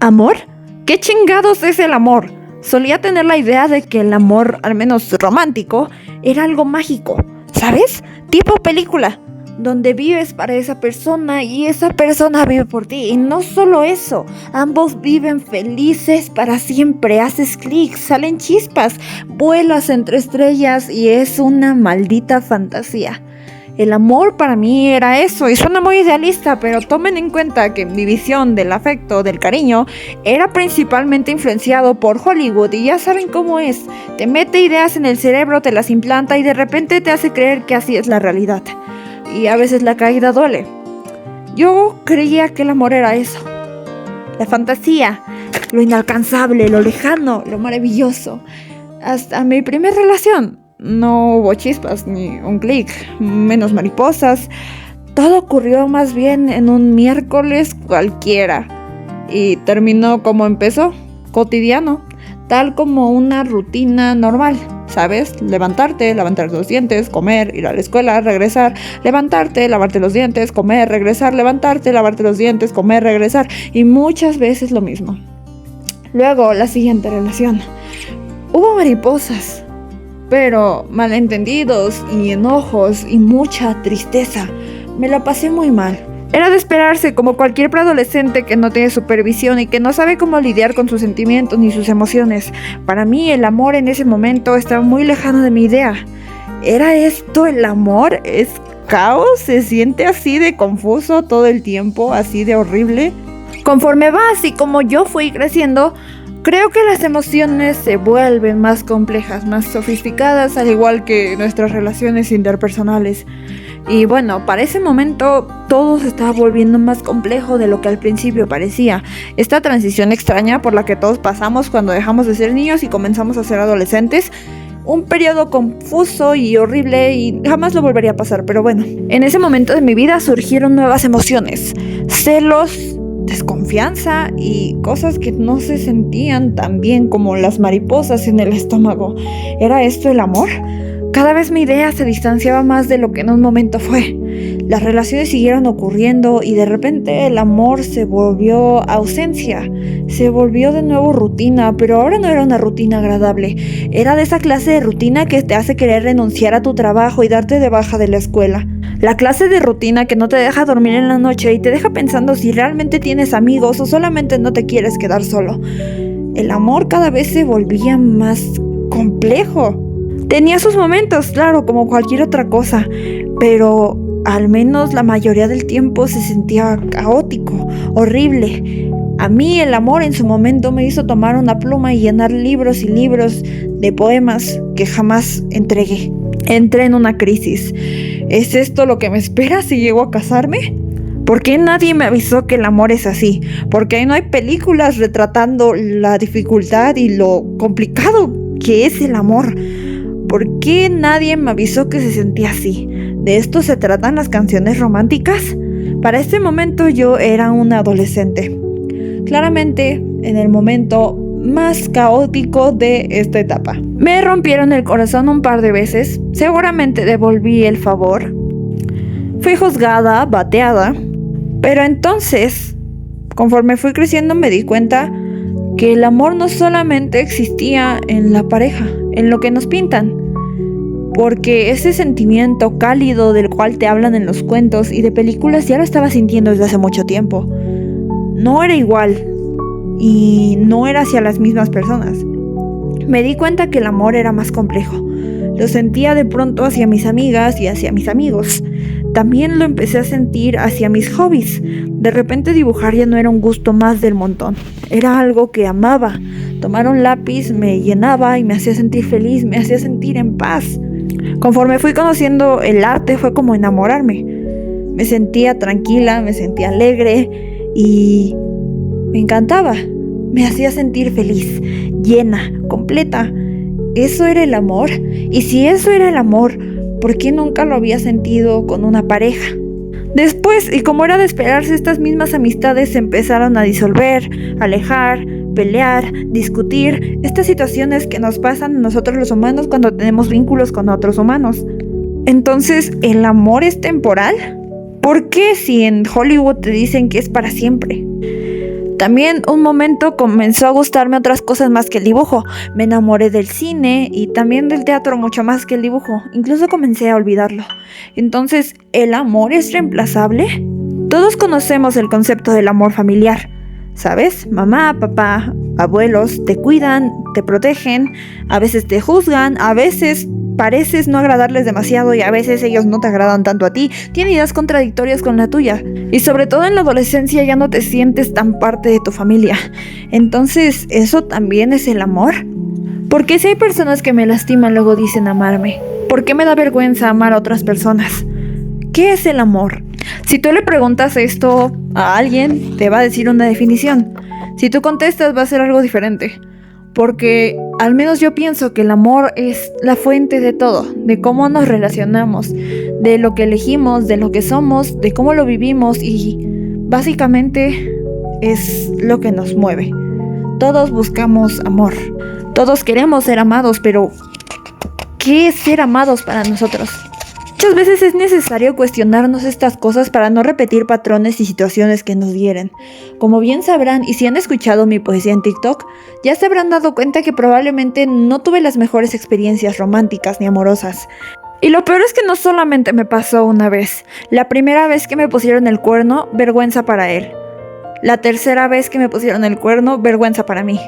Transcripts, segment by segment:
¿Amor? ¿Qué chingados es el amor? Solía tener la idea de que el amor, al menos romántico, era algo mágico, ¿sabes? Tipo película, donde vives para esa persona y esa persona vive por ti. Y no solo eso, ambos viven felices para siempre, haces clic, salen chispas, vuelas entre estrellas y es una maldita fantasía. El amor para mí era eso, y suena muy idealista, pero tomen en cuenta que mi visión del afecto, del cariño, era principalmente influenciado por Hollywood, y ya saben cómo es. Te mete ideas en el cerebro, te las implanta y de repente te hace creer que así es la realidad. Y a veces la caída duele. Yo creía que el amor era eso. La fantasía, lo inalcanzable, lo lejano, lo maravilloso. Hasta mi primera relación. No hubo chispas ni un clic, menos mariposas. Todo ocurrió más bien en un miércoles cualquiera. Y terminó como empezó, cotidiano, tal como una rutina normal. ¿Sabes? Levantarte, lavarte los dientes, comer, ir a la escuela, regresar, levantarte, lavarte los dientes, comer, regresar, levantarte, lavarte los dientes, comer, regresar. Y muchas veces lo mismo. Luego, la siguiente relación. Hubo mariposas, pero malentendidos y enojos y mucha tristeza. Me la pasé muy mal. Era de esperarse, como cualquier preadolescente que no tiene supervisión y que no sabe cómo lidiar con sus sentimientos ni sus emociones. Para mí el amor en ese momento estaba muy lejano de mi idea. ¿Era esto el amor? ¿Es caos? ¿Se siente así de confuso todo el tiempo? ¿Así de horrible? Conforme vas y como yo fui creciendo, creo que las emociones se vuelven más complejas, más sofisticadas, al igual que nuestras relaciones interpersonales. Y bueno, para ese momento todo se estaba volviendo más complejo de lo que al principio parecía. Esta transición extraña por la que todos pasamos cuando dejamos de ser niños y comenzamos a ser adolescentes. Un periodo confuso y horrible y jamás lo volvería a pasar, pero bueno. En ese momento de mi vida surgieron nuevas emociones. Celos, desconfianza y cosas que no se sentían tan bien como las mariposas en el estómago. ¿Era esto el amor? Cada vez mi idea se distanciaba más de lo que en un momento fue. Las relaciones siguieron ocurriendo y de repente el amor se volvió ausencia. Se volvió de nuevo rutina, pero ahora no era una rutina agradable. Era de esa clase de rutina que te hace querer renunciar a tu trabajo y darte de baja de la escuela. La clase de rutina que no te deja dormir en la noche y te deja pensando si realmente tienes amigos o solamente no te quieres quedar solo. El amor cada vez se volvía más complejo. Tenía sus momentos, claro, como cualquier otra cosa, pero al menos la mayoría del tiempo se sentía caótico, horrible. A mí el amor en su momento me hizo tomar una pluma y llenar libros y libros de poemas que jamás entregué. Entré en una crisis. ¿Es esto lo que me espera si llego a casarme? ¿Por qué nadie me avisó que el amor es así? ¿Por qué no hay películas retratando la dificultad y lo complicado que es el amor? ¿Por qué nadie me avisó que se sentía así? ¿De esto se tratan las canciones románticas? Para este momento yo era una adolescente. Claramente en el momento más caótico de esta etapa. Me rompieron el corazón un par de veces. Seguramente devolví el favor. Fui juzgada, bateada. Pero entonces, conforme fui creciendo, me di cuenta que el amor no solamente existía en la pareja, en lo que nos pintan. Porque ese sentimiento cálido del cual te hablan en los cuentos y de películas ya lo estaba sintiendo desde hace mucho tiempo. No era igual y no era hacia las mismas personas. Me di cuenta que el amor era más complejo. Lo sentía de pronto hacia mis amigas y hacia mis amigos. También lo empecé a sentir hacia mis hobbies. De repente dibujar ya no era un gusto más del montón. Era algo que amaba. Tomar un lápiz me llenaba y me hacía sentir feliz, me hacía sentir en paz. Conforme fui conociendo el arte fue como enamorarme. Me sentía tranquila, me sentía alegre y me encantaba. Me hacía sentir feliz, llena, completa. ¿Eso era el amor? Y si eso era el amor, ¿por qué nunca lo había sentido con una pareja? Después, y como era de esperarse, estas mismas amistades se empezaron a disolver, alejar, pelear, discutir. Estas situaciones que nos pasan a nosotros los humanos cuando tenemos vínculos con otros humanos. Entonces, ¿el amor es temporal? ¿Por qué si en Hollywood te dicen que es para siempre? También un momento comenzó a gustarme otras cosas más que el dibujo. Me enamoré del cine y también del teatro mucho más que el dibujo. Incluso comencé a olvidarlo. Entonces, ¿el amor es reemplazable? Todos conocemos el concepto del amor familiar, ¿sabes? Mamá, papá, abuelos te cuidan, te protegen, a veces te juzgan, a veces pareces no agradarles demasiado y a veces ellos no te agradan tanto a ti, tienen ideas contradictorias con la tuya y sobre todo en la adolescencia ya no te sientes tan parte de tu familia. Entonces, ¿eso también es el amor? Porque si hay personas que me lastiman luego dicen amarme, ¿por qué me da vergüenza amar a otras personas? ¿Qué es el amor? Si tú le preguntas esto a alguien, te va a decir una definición. Si tú contestas va a ser algo diferente. Porque al menos yo pienso que el amor es la fuente de todo, de cómo nos relacionamos, de lo que elegimos, de lo que somos, de cómo lo vivimos y básicamente es lo que nos mueve. Todos buscamos amor, todos queremos ser amados, pero ¿qué es ser amados para nosotros? Muchas veces es necesario cuestionarnos estas cosas para no repetir patrones y situaciones que nos hieren. Como bien sabrán, y si han escuchado mi poesía en TikTok, ya se habrán dado cuenta que probablemente no tuve las mejores experiencias románticas ni amorosas. Y lo peor es que no solamente me pasó una vez. La primera vez que me pusieron el cuerno, vergüenza para él. La tercera vez que me pusieron el cuerno, vergüenza para mí.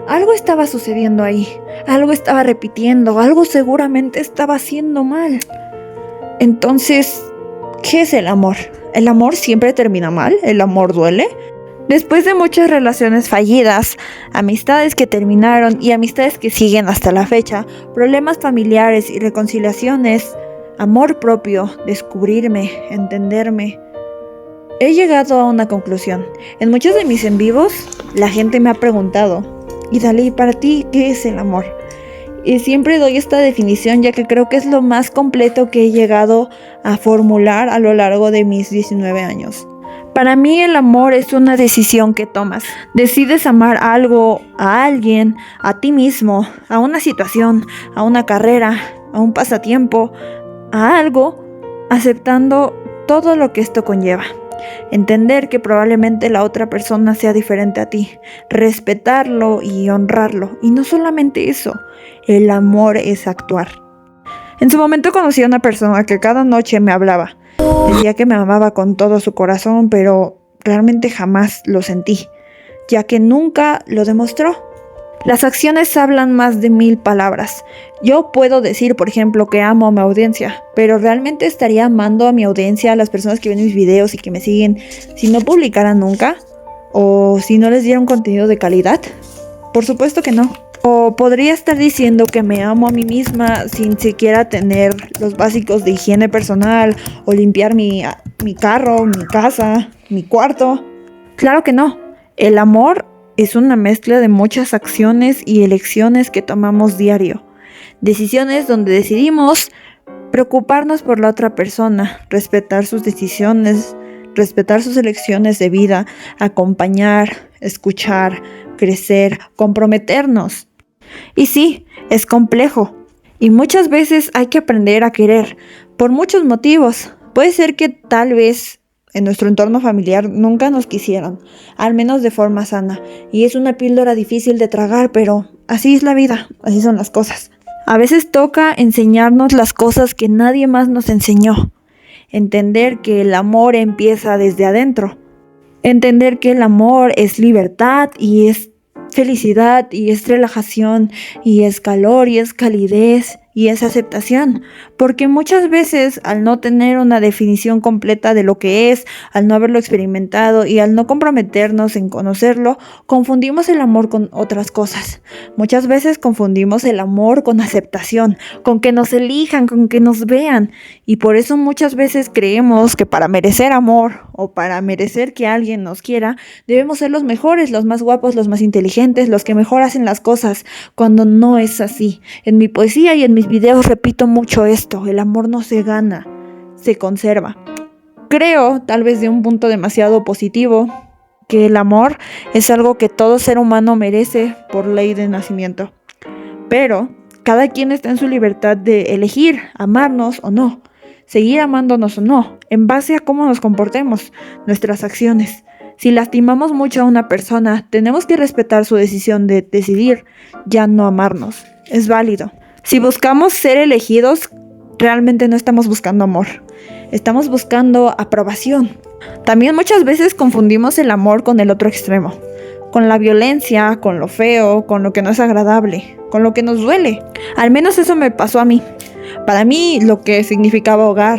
Algo estaba sucediendo ahí, algo estaba repitiendo, algo seguramente estaba haciendo mal. Entonces, ¿qué es el amor? ¿El amor siempre termina mal? ¿El amor duele? Después de muchas relaciones fallidas, amistades que terminaron y amistades que siguen hasta la fecha, problemas familiares y reconciliaciones, amor propio, descubrirme, entenderme, he llegado a una conclusión. En muchos de mis en vivos, la gente me ha preguntado, y Dalí, para ti, ¿qué es el amor? Y siempre doy esta definición ya que creo que es lo más completo que he llegado a formular a lo largo de mis 19 años. Para mí el amor es una decisión que tomas. Decides amar algo, a alguien, a ti mismo, a una situación, a una carrera, a un pasatiempo, a algo, aceptando todo lo que esto conlleva. Entender que probablemente la otra persona sea diferente a ti, respetarlo y honrarlo. Y no solamente eso, el amor es actuar. En su momento conocí a una persona que cada noche me hablaba. Decía que me amaba con todo su corazón, pero realmente jamás lo sentí, ya que nunca lo demostró. Las acciones hablan más de 1000 palabras. Yo puedo decir, por ejemplo, que amo a mi audiencia, pero ¿realmente estaría amando a mi audiencia, a las personas que ven mis videos y que me siguen, si no publicara nunca? ¿O si no les diera un contenido de calidad? Por supuesto que no. O podría estar diciendo que me amo a mí misma sin siquiera tener los básicos de higiene personal o limpiar mi carro, mi casa, mi cuarto. Claro que no. El amor es una mezcla de muchas acciones y elecciones que tomamos diario. Decisiones donde decidimos preocuparnos por la otra persona, respetar sus decisiones, respetar sus elecciones de vida, acompañar, escuchar, crecer, comprometernos. Y sí, es complejo. Y muchas veces hay que aprender a querer, por muchos motivos. Puede ser que tal vez en nuestro entorno familiar nunca nos quisieron, al menos de forma sana. Y es una píldora difícil de tragar, pero así es la vida, así son las cosas. A veces toca enseñarnos las cosas que nadie más nos enseñó. Entender que el amor empieza desde adentro. Entender que el amor es libertad y es felicidad y es relajación y es calor y es calidez y es aceptación, porque muchas veces al no tener una definición completa de lo que es, al no haberlo experimentado y al no comprometernos en conocerlo, confundimos el amor con otras cosas. Muchas veces confundimos el amor con aceptación, con que nos elijan, con que nos vean, y por eso muchas veces creemos que para merecer amor o para merecer que alguien nos quiera, debemos ser los mejores, los más guapos, los más inteligentes, los que mejor hacen las cosas, cuando no es así. En mi poesía y en mis videos repito mucho esto: el amor no se gana, se conserva. Creo, tal vez de un punto demasiado positivo, que el amor es algo que todo ser humano merece por ley de nacimiento. Pero cada quien está en su libertad de elegir amarnos o no, seguir amándonos o no, en base a cómo nos comportemos, nuestras acciones. Si lastimamos mucho a una persona, tenemos que respetar su decisión de decidir ya no amarnos. Es válido. Si buscamos ser elegidos, realmente no estamos buscando amor. Estamos buscando aprobación. También muchas veces confundimos el amor con el otro extremo. Con la violencia, con lo feo, con lo que no es agradable, con lo que nos duele. Al menos eso me pasó a mí. Para mí lo que significaba hogar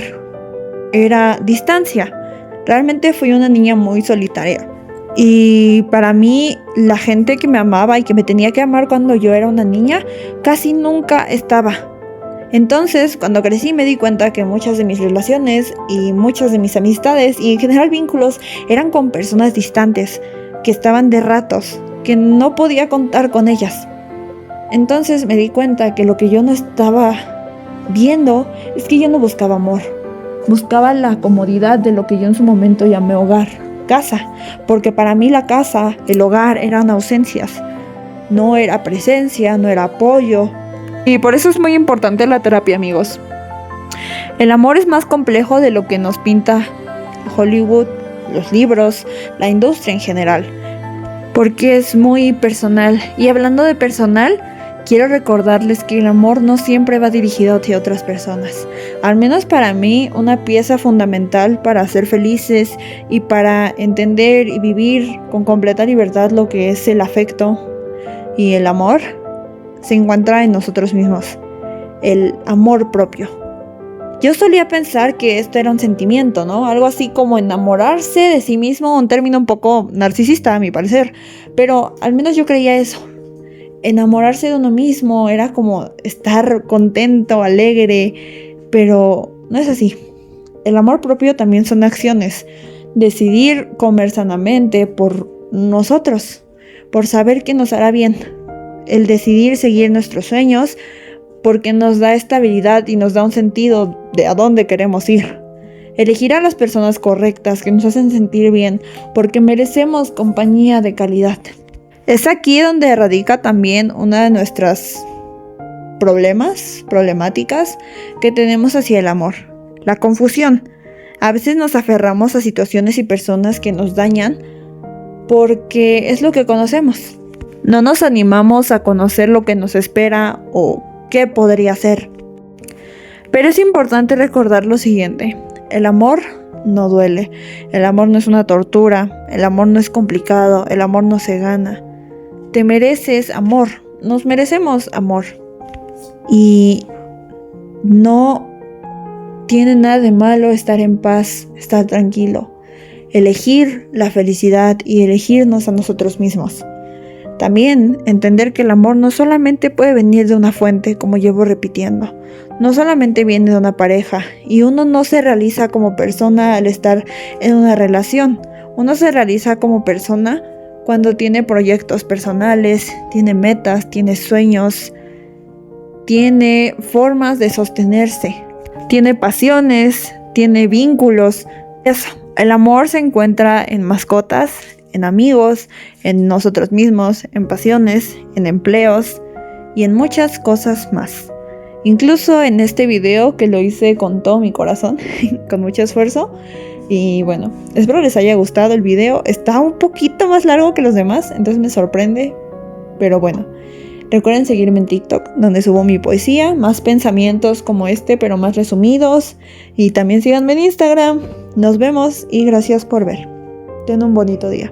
era distancia. Realmente fui una niña muy solitaria. Y para mí la gente que me amaba y que me tenía que amar cuando yo era una niña casi nunca estaba. Entonces, cuando crecí me di cuenta que muchas de mis relaciones y muchas de mis amistades y en general vínculos eran con personas distantes, que estaban de ratos, que no podía contar con ellas. Entonces me di cuenta que lo que yo no estaba viendo es que yo no buscaba amor. Buscaba la comodidad de lo que yo en su momento llamé hogar, casa, porque para mí la casa, el hogar eran ausencias, no era presencia, no era apoyo. Y por eso es muy importante la terapia, amigos. El amor es más complejo de lo que nos pinta Hollywood, los libros, la industria en general, porque es muy personal. Y hablando de personal, quiero recordarles que el amor no siempre va dirigido hacia otras personas. Al menos para mí, una pieza fundamental para ser felices y para entender y vivir con completa libertad lo que es el afecto y el amor, se encuentra en nosotros mismos. El amor propio. Yo solía pensar que esto era un sentimiento, ¿no? Algo así como enamorarse de sí mismo, un término un poco narcisista a mi parecer, pero al menos yo creía eso. Enamorarse de uno mismo era como estar contento, alegre, pero no es así. El amor propio también son acciones. Decidir comer sanamente por nosotros, por saber que nos hará bien. El decidir seguir nuestros sueños porque nos da estabilidad y nos da un sentido de a dónde queremos ir. Elegir a las personas correctas que nos hacen sentir bien porque merecemos compañía de calidad. Es aquí donde radica también una de nuestras problemáticas que tenemos hacia el amor. La confusión. A veces nos aferramos a situaciones y personas que nos dañan porque es lo que conocemos. No nos animamos a conocer lo que nos espera o qué podría ser. Pero es importante recordar lo siguiente. El amor no duele. El amor no es una tortura. El amor no es complicado. El amor no se gana. Te mereces amor. Nos merecemos amor. Y no tiene nada de malo estar en paz, estar tranquilo. Elegir la felicidad y elegirnos a nosotros mismos. También entender que el amor no solamente puede venir de una fuente, como llevo repitiendo. No solamente viene de una pareja. Y uno no se realiza como persona al estar en una relación. Uno se realiza como persona cuando tiene proyectos personales, tiene metas, tiene sueños, tiene formas de sostenerse, tiene pasiones, tiene vínculos. Eso. El amor se encuentra en mascotas, en amigos, en nosotros mismos, en pasiones, en empleos y en muchas cosas más. Incluso en este video que lo hice con todo mi corazón, con mucho esfuerzo. Y bueno, espero les haya gustado el video. Está un poquito más largo que los demás, entonces me sorprende. Pero bueno, recuerden seguirme en TikTok, donde subo mi poesía, más pensamientos como este, pero más resumidos. Y también síganme en Instagram. Nos vemos y gracias por ver. Ten un bonito día.